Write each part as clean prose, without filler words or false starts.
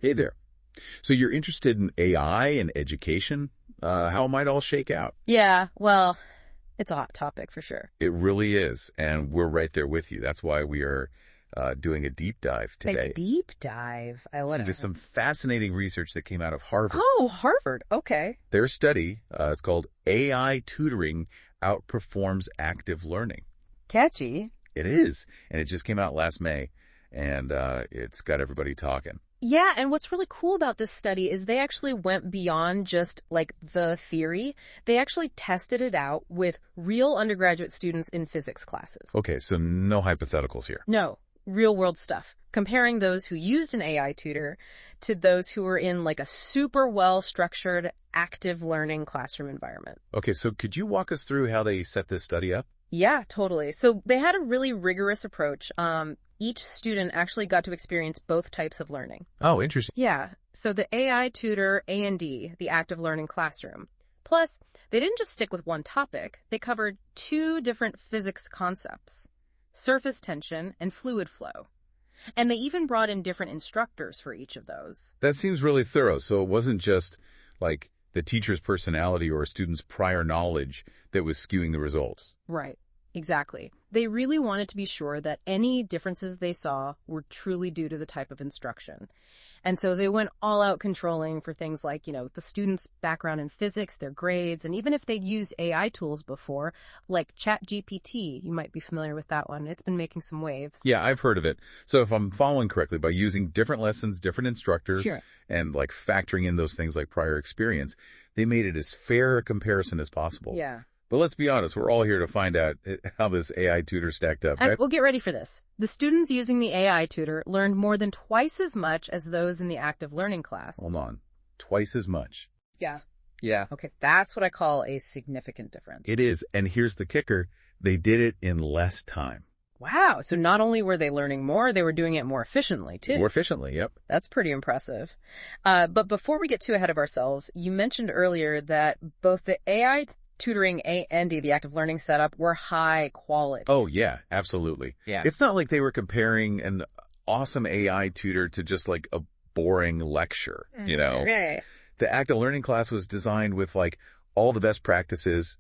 Hey there. So you're interested in AI and education? How it might all shake out? Yeah, well, it's a hot topic for sure. It really is, and we're right there with you. That's why we are doing a deep dive today A deep dive. I love into it. some fascinating research that came out of Harvard. Oh, Harvard. Okay. Their study is called AI Tutoring Outperforms Active Learning. Catchy. It is, and it just came out last May, and it's got everybody talking. Yeah, and what's really cool about this study is they actually went beyond just like the theory. They actually tested it out with real undergraduate students in physics classes. Okay, so no hypotheticals here. No, real world stuff. Comparing those who used an AI tutor to those who were in like a super well structured active learning classroom environment. Okay, so could you walk us through how they set this study up? Yeah, totally. So they had a really rigorous approach. Each student actually got to experience both types of learning. Oh, interesting. Yeah, so the AI tutor A&D, the active learning classroom. Plus, they didn't just stick with one topic. They covered two different physics concepts, surface tension and fluid flow. And they even brought in different instructors for each of those. That seems really thorough. So it wasn't just like the teacher's personality or a student's prior knowledge that was skewing the results. Right. Exactly. They really wanted to be sure that any differences they saw were truly due to the type of instruction. And so they went all out controlling for things like, the student's background in physics, their grades, and even if they'd used AI tools before, like ChatGPT, you might be familiar with that one. It's been making some waves. Yeah, I've heard of it. So if I'm following correctly, by using different lessons, different instructors, Sure. and like factoring in those things like prior experience, they made it as fair a comparison as possible. Yeah. But let's be honest, we're all here to find out how this AI tutor stacked up. And we'll get ready for this. The students using the AI tutor learned more than twice as much as those in the active learning class. Hold on. Twice as much. Yeah. Yeah. Okay, that's what I call a significant difference. It is. And here's the kicker. They did it in less time. Wow. So not only were they learning more, they were doing it more efficiently, too. More efficiently, yep. That's pretty impressive. But before we get too ahead of ourselves, you mentioned earlier that both the AI tutoring A&D, the active learning setup, were high quality. Oh, yeah, absolutely. Yeah. It's not like they were comparing an awesome AI tutor to just like a boring lecture, Right. The active learning class was designed with like all the best practices,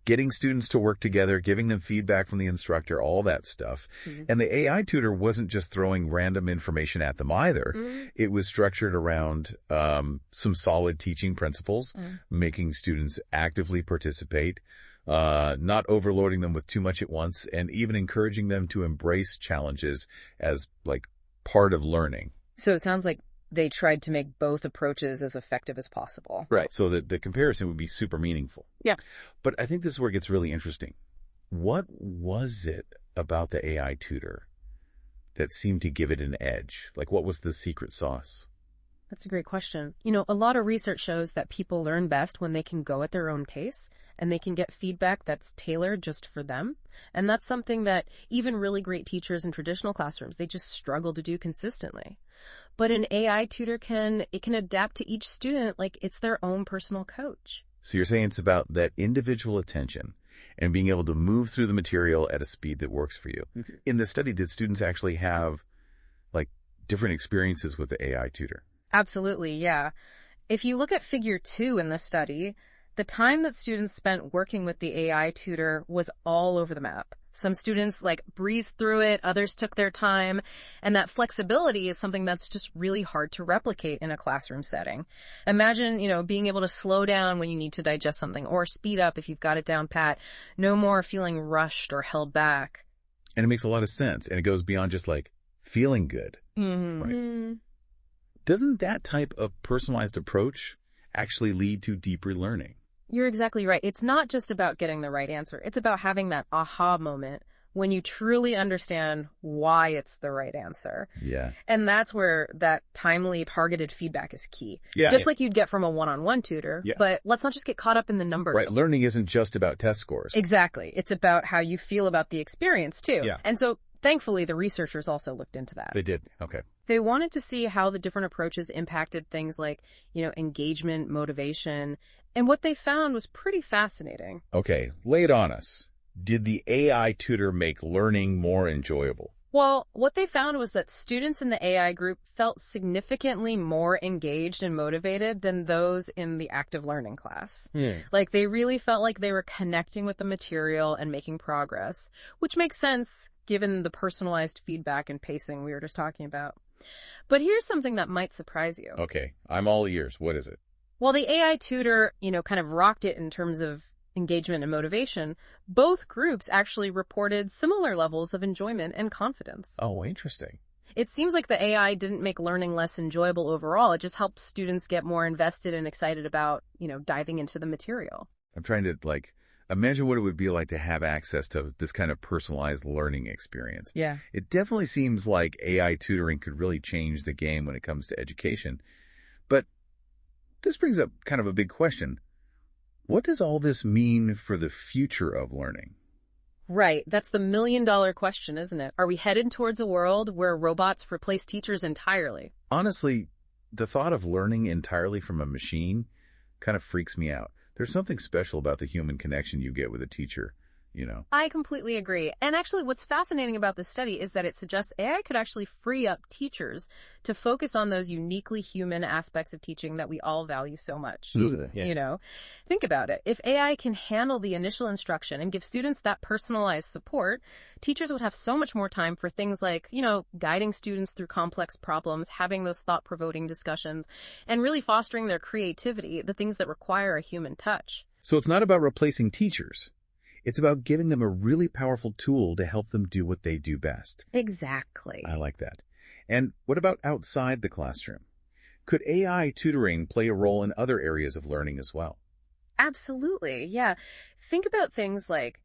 getting students to work together, giving them feedback from the instructor, all that stuff. And the AI tutor wasn't just throwing random information at them either. It was structured around some solid teaching principles, making students actively participate, not overloading them with too much at once, and even encouraging them to embrace challenges as like part of learning. So it sounds like they tried to make both approaches as effective as possible. Right. So that the comparison would be super meaningful. Yeah. But I think this is where it gets really interesting. What was it about the AI tutor that seemed to give it an edge? Like, what was the secret sauce? That's a great question. A lot of research shows that people learn best when they can go at their own pace and they can get feedback that's tailored just for them. And that's something that even really great teachers in traditional classrooms, they just struggle to do consistently. But an AI tutor can adapt to each student like it's their own personal coach. So you're saying it's about that individual attention and being able to move through the material at a speed that works for you. In the study, did students actually have like different experiences with the AI tutor? Absolutely, yeah. If you look at figure 2 in the study, the time that students spent working with the AI tutor was all over the map. Some students breezed through it, others took their time, and that flexibility is something that's just really hard to replicate in a classroom setting. Imagine, being able to slow down when you need to digest something or speed up if you've got it down pat. No more feeling rushed or held back. And it makes a lot of sense, and it goes beyond just feeling good. Right? Doesn't that type of personalized approach actually lead to deeper learning? You're exactly right. It's not just about getting the right answer. It's about having that aha moment when you truly understand why it's the right answer. Yeah. And that's where that timely, targeted feedback is key. Yeah. Just like you'd get from a one-on-one tutor. Yeah. But let's not just get caught up in the numbers. Right. Learning isn't just about test scores. Exactly. It's about how you feel about the experience, too. Yeah. And so, thankfully, the researchers also looked into that. They did. Okay. They wanted to see how the different approaches impacted things like, engagement, motivation. And what they found was pretty fascinating. Okay. Lay it on us. Did the AI tutor make learning more enjoyable? Well, what they found was that students in the AI group felt significantly more engaged and motivated than those in the active learning class. Like, they really felt like they were connecting with the material and making progress, which makes sense given the personalized feedback and pacing we were just talking about. But here's something that might surprise you. Okay, I'm all ears. What is it? While the AI tutor, kind of rocked it in terms of engagement and motivation, both groups actually reported similar levels of enjoyment and confidence. Oh, interesting. It seems like the AI didn't make learning less enjoyable overall. It just helped students get more invested and excited about, diving into the material. I'm trying to, imagine what it would be like to have access to this kind of personalized learning experience. Yeah. It definitely seems like AI tutoring could really change the game when it comes to education. But this brings up kind of a big question. What does all this mean for the future of learning? Right. That's the million-dollar question, isn't it? Are we headed towards a world where robots replace teachers entirely? Honestly, the thought of learning entirely from a machine kind of freaks me out. There's something special about the human connection you get with a teacher, I completely agree. And actually, what's fascinating about this study is that it suggests AI could actually free up teachers to focus on those uniquely human aspects of teaching that we all value so much. Yeah. Think about it. If AI can handle the initial instruction and give students that personalized support, teachers would have so much more time for things like, guiding students through complex problems, having those thought-provoking discussions, and really fostering their creativity, the things that require a human touch. So it's not about replacing teachers. It's about giving them a really powerful tool to help them do what they do best. Exactly. I like that. And what about outside the classroom? Could AI tutoring play a role in other areas of learning as well? Absolutely, yeah. Think about things like,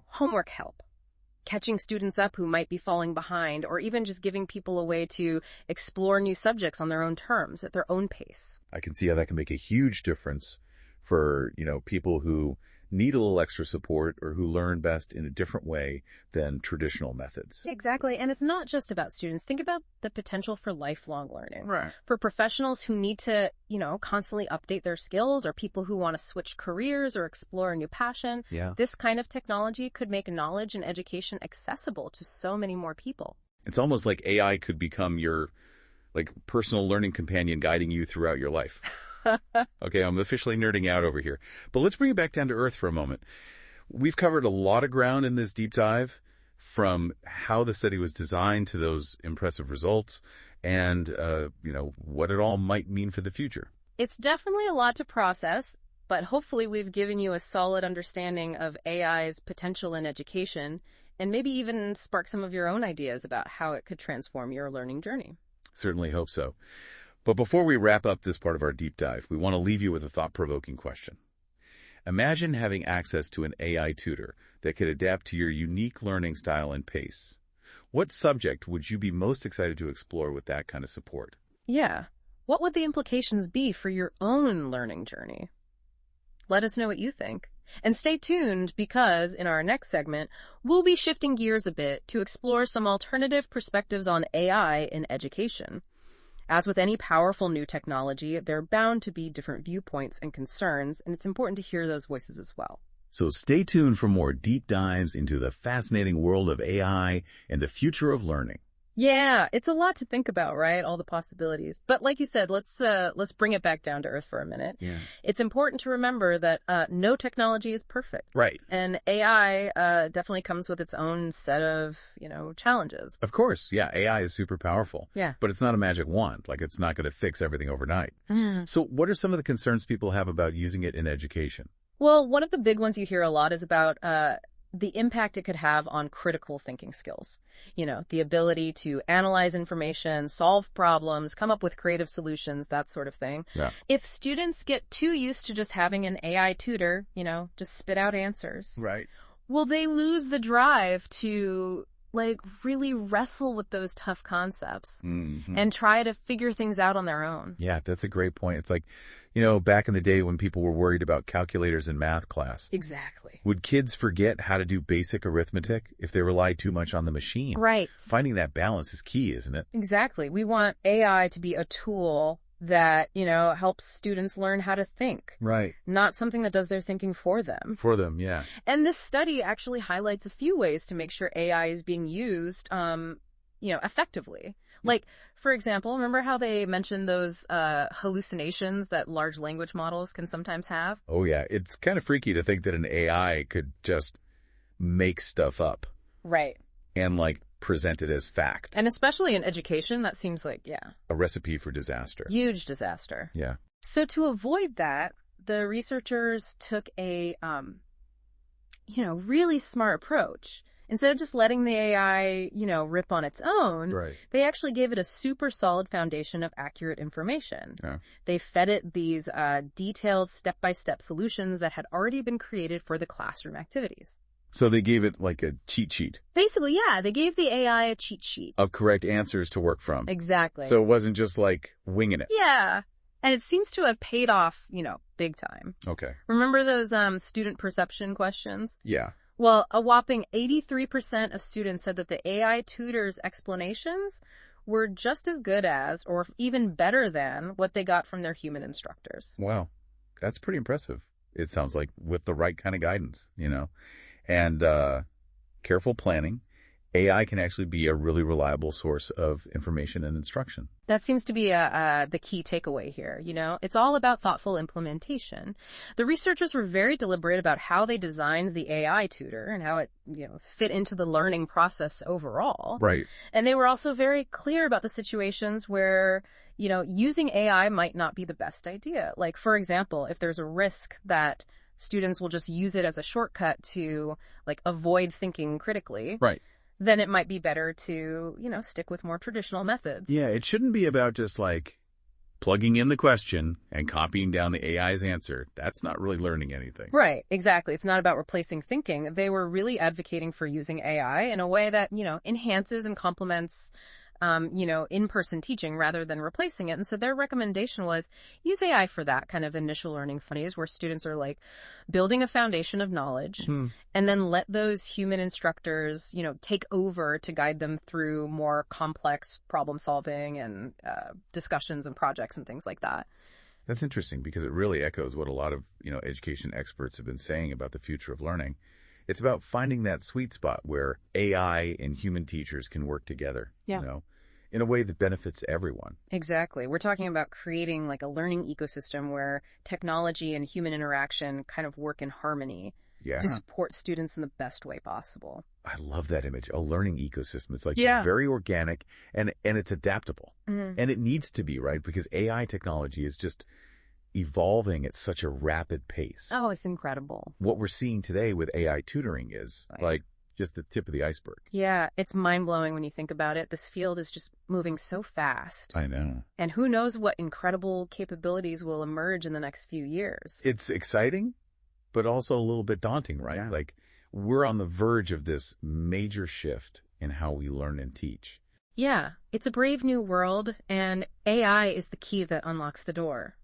homework help, catching students up who might be falling behind, or even just giving people a way to explore new subjects on their own terms, at their own pace. I can see how that can make a huge difference for, people who need a little extra support or who learn best in a different way than traditional methods. Exactly. And it's not just about students. Think about the potential for lifelong learning. Right. For professionals who need to, constantly update their skills, or people who want to switch careers or explore a new passion. Yeah. This kind of technology could make knowledge and education accessible to so many more people. It's almost like AI could become your personal learning companion guiding you throughout your life. Okay, I'm officially nerding out over here. But let's bring it back down to earth for a moment. We've covered a lot of ground in this deep dive, from how the study was designed to those impressive results and, what it all might mean for the future. It's definitely a lot to process, but hopefully we've given you a solid understanding of AI's potential in education, and maybe even spark some of your own ideas about how it could transform your learning journey. Certainly hope so. But before we wrap up this part of our deep dive, we want to leave you with a thought-provoking question. Imagine having access to an AI tutor that could adapt to your unique learning style and pace. What subject would you be most excited to explore with that kind of support? Yeah. What would the implications be for your own learning journey? Let us know what you think. And stay tuned, because in our next segment, we'll be shifting gears a bit to explore some alternative perspectives on AI in education. As with any powerful new technology, there are bound to be different viewpoints and concerns, and it's important to hear those voices as well. So stay tuned for more deep dives into the fascinating world of AI and the future of learning. Yeah, it's a lot to think about, right? All the possibilities. But like you said, let's bring it back down to earth for a minute. Yeah. It's important to remember that no technology is perfect. Right. And AI definitely comes with its own set of, challenges. Of course, yeah, AI is super powerful. Yeah. But it's not a magic wand. It's not going to fix everything overnight. So what are some of the concerns people have about using it in education? Well, one of the big ones you hear a lot is about the impact it could have on critical thinking skills. The ability to analyze information, solve problems, come up with creative solutions, that sort of thing. Yeah. If students get too used to just having an AI tutor, just spit out answers. Right. Will they lose the drive to really wrestle with those tough concepts and try to figure things out on their own? Yeah, that's a great point. It's like, back in the day when people were worried about calculators in math class. Exactly. Would kids forget how to do basic arithmetic if they relied too much on the machine? Right. Finding that balance is key, isn't it? Exactly. We want AI to be a tool that, helps students learn how to think. Right. Not something that does their thinking for them. For them, yeah. And this study actually highlights a few ways to make sure AI is being used, effectively. Like, for example, remember how they mentioned those hallucinations that large language models can sometimes have? Oh, yeah. It's kind of freaky to think that an AI could just make stuff up. Right. And, present it as fact. And especially in education, that seems like, a recipe for disaster. Huge disaster. Yeah. So to avoid that, the researchers took a, really smart approach. Instead of just letting the AI, rip on its own, Right. They actually gave it a super solid foundation of accurate information. Yeah. They fed it these detailed step-by-step solutions that had already been created for the classroom activities. So they gave it a cheat sheet. Basically, yeah, they gave the AI a cheat sheet. Of correct answers to work from. Exactly. So it wasn't just winging it. Yeah. And it seems to have paid off, big time. Okay. Remember those student perception questions? Yeah. Well, a whopping 83% of students said that the AI tutor's explanations were just as good as, or even better than, what they got from their human instructors. Wow. That's pretty impressive. It sounds like with the right kind of guidance, And careful planning, AI can actually be a really reliable source of information and instruction. That seems to be the key takeaway here, It's all about thoughtful implementation. The researchers were very deliberate about how they designed the AI tutor and how it, fit into the learning process overall. Right. And they were also very clear about the situations where, using AI might not be the best idea. Like, for example, if there's a risk that students will just use it as a shortcut to, avoid thinking critically. Right. Then it might be better to, stick with more traditional methods. Yeah, it shouldn't be about just plugging in the question and copying down the AI's answer. That's not really learning anything. Right, exactly. It's not about replacing thinking. They were really advocating for using AI in a way that, enhances and complements in-person teaching rather than replacing it. And so their recommendation was use AI for that kind of initial learning phase where students are building a foundation of knowledge and then let those human instructors, take over to guide them through more complex problem solving and discussions and projects and things like that. That's interesting because it really echoes what a lot of, education experts have been saying about the future of learning. It's about finding that sweet spot where AI and human teachers can work together, in a way that benefits everyone. Exactly. We're talking about creating a learning ecosystem where technology and human interaction kind of work in harmony to support students in the best way possible. I love that image, a learning ecosystem. It's very organic and it's adaptable. Mm-hmm. And it needs to be, right? Because AI technology is just evolving at such a rapid pace. Oh, it's incredible. What we're seeing today with AI tutoring is just the tip of the iceberg. Yeah, it's mind-blowing when you think about it. This field is just moving so fast. I know. And who knows what incredible capabilities will emerge in the next few years. It's exciting, but also a little bit daunting, right? Yeah. We're on the verge of this major shift in how we learn and teach. Yeah, it's a brave new world, and AI is the key that unlocks the door.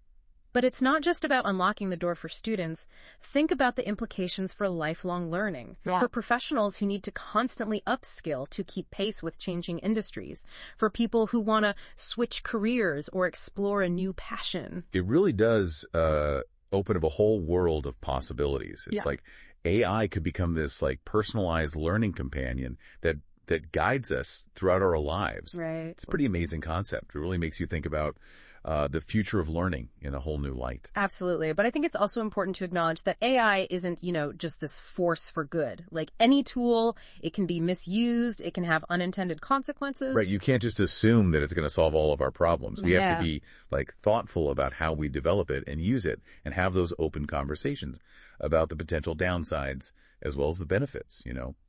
But it's not just about unlocking the door for students. Think about the implications for lifelong learning, for professionals who need to constantly upskill to keep pace with changing industries, for people who want to switch careers or explore a new passion. It really does open up a whole world of possibilities. It's AI could become this personalized learning companion that guides us throughout our lives. Right. It's a pretty amazing concept. It really makes you think about the future of learning in a whole new light. Absolutely. But I think it's also important to acknowledge that AI isn't, just this force for good. Like any tool, it can be misused. It can have unintended consequences. Right. You can't just assume that it's going to solve all of our problems. We have to be thoughtful about how we develop it and use it and have those open conversations about the potential downsides as well as the benefits,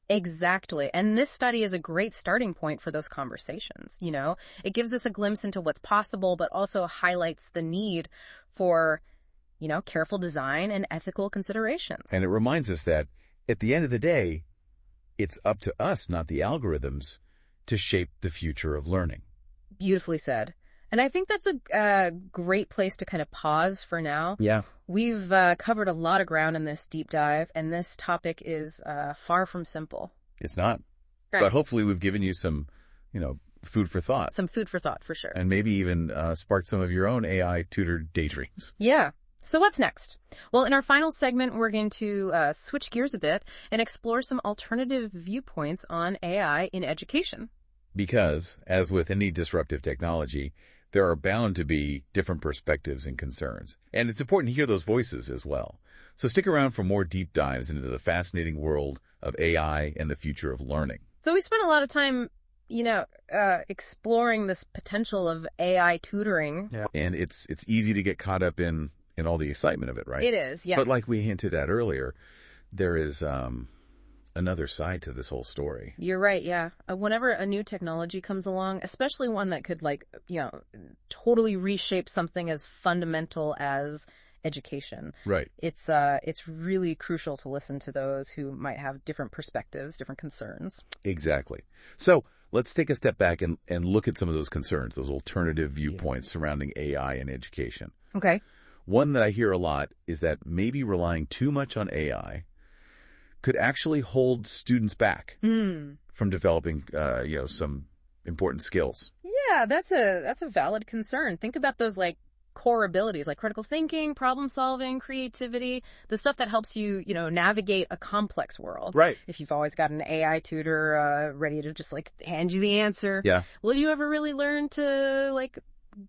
Exactly. And this study is a great starting point for those conversations. It gives us a glimpse into what's possible, but also highlights the need for, careful design and ethical considerations. And it reminds us that at the end of the day, it's up to us, not the algorithms, to shape the future of learning. Beautifully said. And I think that's a great place to kind of pause for now. Yeah. We've covered a lot of ground in this deep dive, and this topic is far from simple. It's not. Right. But hopefully we've given you some, food for thought. Some food for thought, for sure. And maybe even spark some of your own AI tutor daydreams. Yeah. So what's next? Well, in our final segment, we're going to switch gears a bit and explore some alternative viewpoints on AI in education. Because, as with any disruptive technology, there are bound to be different perspectives and concerns. And it's important to hear those voices as well. So stick around for more deep dives into the fascinating world of AI and the future of learning. So we spent a lot of time, exploring this potential of AI tutoring. Yeah. And it's easy to get caught up in all the excitement of it, right? It is, yeah. But like we hinted at earlier, there is another side to this whole story. You're right, yeah. Whenever a new technology comes along, especially one that could totally reshape something as fundamental as education. Right. It's really crucial to listen to those who might have different perspectives, different concerns. Exactly. So let's take a step back and look at some of those concerns, those alternative viewpoints surrounding AI in education. Okay. One that I hear a lot is that maybe relying too much on AI could actually hold students back from developing, some important skills. Yeah, that's a valid concern. Think about those core abilities like critical thinking, problem solving, creativity, the stuff that helps you, navigate a complex world. Right. If you've always got an AI tutor ready to just hand you the answer. Yeah. Will you ever really learn to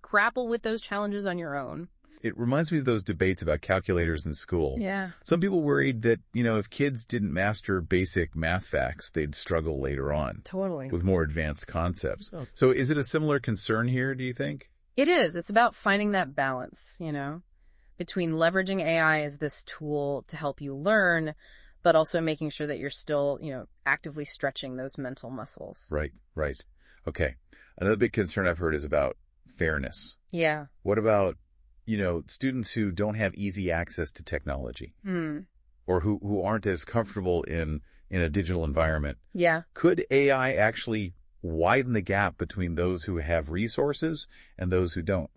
grapple with those challenges on your own? It reminds me of those debates about calculators in school. Yeah. Some people worried that, if kids didn't master basic math facts, they'd struggle later on. Totally. With more advanced concepts. So is it a similar concern here, do you think? It is. It's about finding that balance, between leveraging AI as this tool to help you learn, but also making sure that you're still, actively stretching those mental muscles. Right. Okay. Another big concern I've heard is about fairness. Yeah. What about students who don't have easy access to technology or who aren't as comfortable in a digital environment? Yeah. Could AI actually widen the gap between those who have resources and those who don't?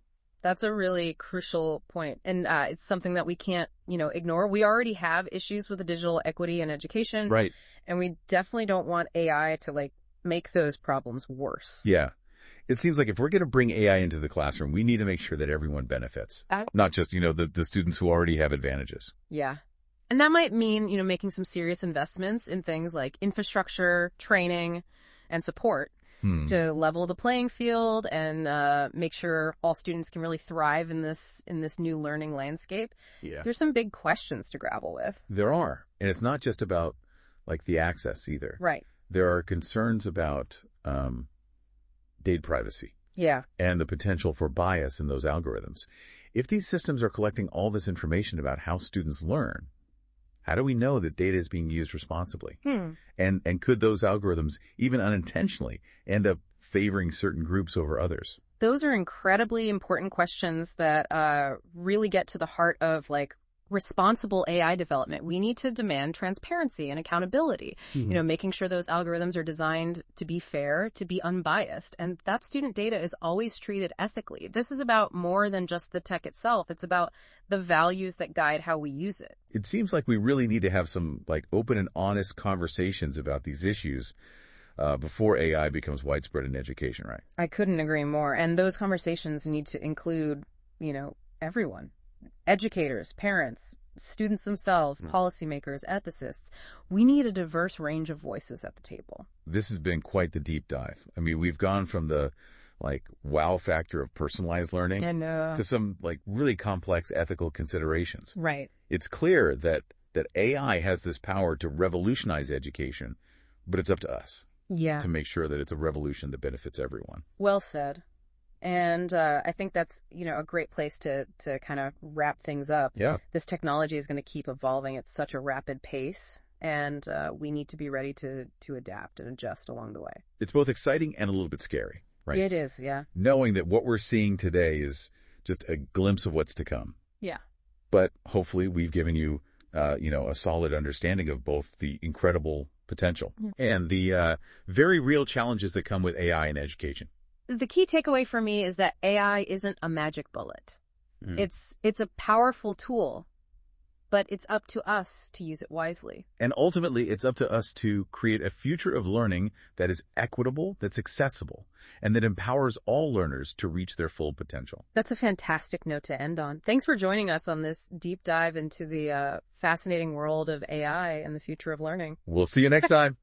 That's a really crucial point. And it's something that we can't, ignore. We already have issues with the digital equity in education. Right. And we definitely don't want AI to make those problems worse. Yeah. It seems like if we're going to bring AI into the classroom, we need to make sure that everyone benefits, not just, the students who already have advantages. Yeah. And that might mean, making some serious investments in things like infrastructure, training, and support to level the playing field and make sure all students can really thrive in this new learning landscape. Yeah. There's some big questions to grapple with. There are. And it's not just about the access either. Right. There are concerns about data privacy. Yeah. And the potential for bias in those algorithms. If these systems are collecting all this information about how students learn, how do we know that data is being used responsibly? And could those algorithms, even unintentionally, end up favoring certain groups over others? Those are incredibly important questions that really get to the heart of responsible AI development. We need to demand transparency and accountability, making sure those algorithms are designed to be fair, to be unbiased, and that student data is always treated ethically. This is about more than just the tech itself. It's about the values that guide how we use it. It seems like we really need to have some open and honest conversations about these issues before AI becomes widespread in education, right? I couldn't agree more. And those conversations need to include, everyone. Educators, parents, students themselves, policymakers, ethicists. We need a diverse range of voices at the table. This has been quite the deep dive. I mean, we've gone from the wow factor of personalized learning to some really complex ethical considerations. Right. It's clear that AI has this power to revolutionize education, but it's up to us to make sure that it's a revolution that benefits everyone. Well said. And I think that's, a great place to kind of wrap things up. Yeah. This technology is going to keep evolving at such a rapid pace, and we need to be ready to adapt and adjust along the way. It's both exciting and a little bit scary, right? It is, yeah. Knowing that what we're seeing today is just a glimpse of what's to come. Yeah. But hopefully we've given you, a solid understanding of both the incredible potential and the very real challenges that come with AI in education. The key takeaway for me is that AI isn't a magic bullet. It's a powerful tool, but it's up to us to use it wisely. And ultimately, it's up to us to create a future of learning that is equitable, that's accessible, and that empowers all learners to reach their full potential. That's a fantastic note to end on. Thanks for joining us on this deep dive into the fascinating world of AI and the future of learning. We'll see you next time.